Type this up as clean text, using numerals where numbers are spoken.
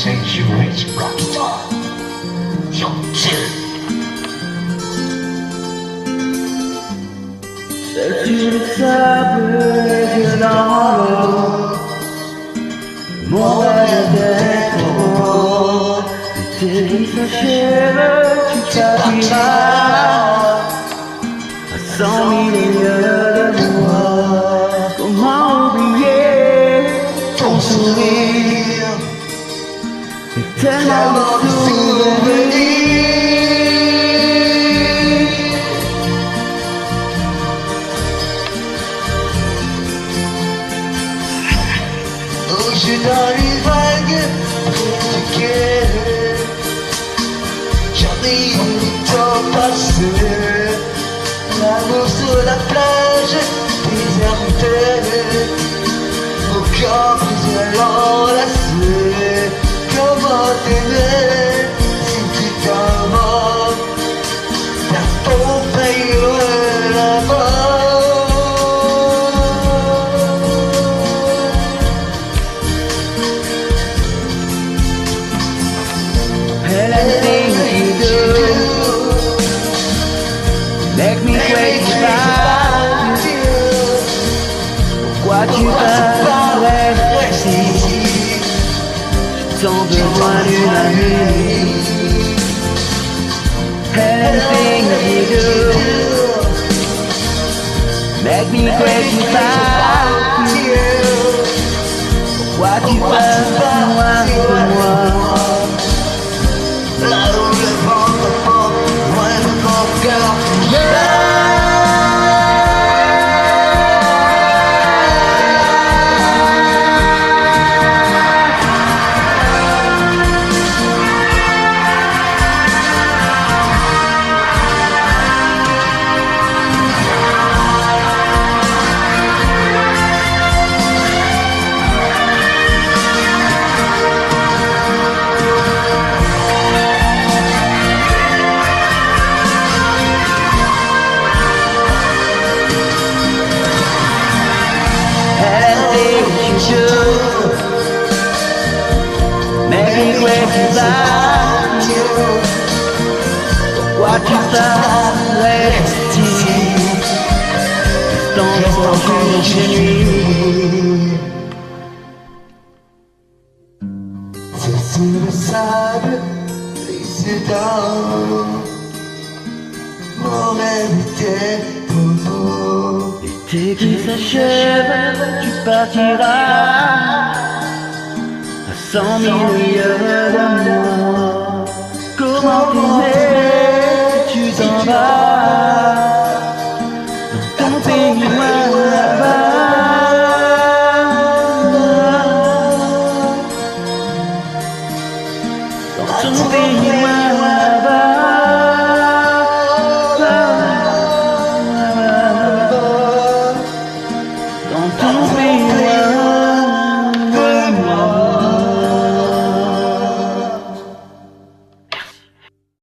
Centuries Rockstar 永志。C'est une sable dans l'eau. Mon rêve d'être beau. L'été qui s'achève, tu partiras à 100 000 lieues de moi. Comment oublier ton sourire et tellement de souvenirs. Je suis dans les vagues du cœur. Jamais eu le temps passé. L'amour sur la plage déserte. Mon corps plus enlacé. Comment t'aimer si tu t'en vas? Ta peau paye la mort. Anything you do make me crazy about you. Pourquoi tu parles ici? Sans besoin d'une amie. Anything you do make me crazy about you. Pourquoi tu parles loin de moi? Là où le vent te porte, loin de mon cœur. Make me crazy about you. Pourquoi tu t'arrêtes ici? Dans ton nuit. C'est sur le sable, les yeux d'or. Mon rêve était beau. L'été qui s'achève, tu partiras à 100 000 lieues de moi. Comment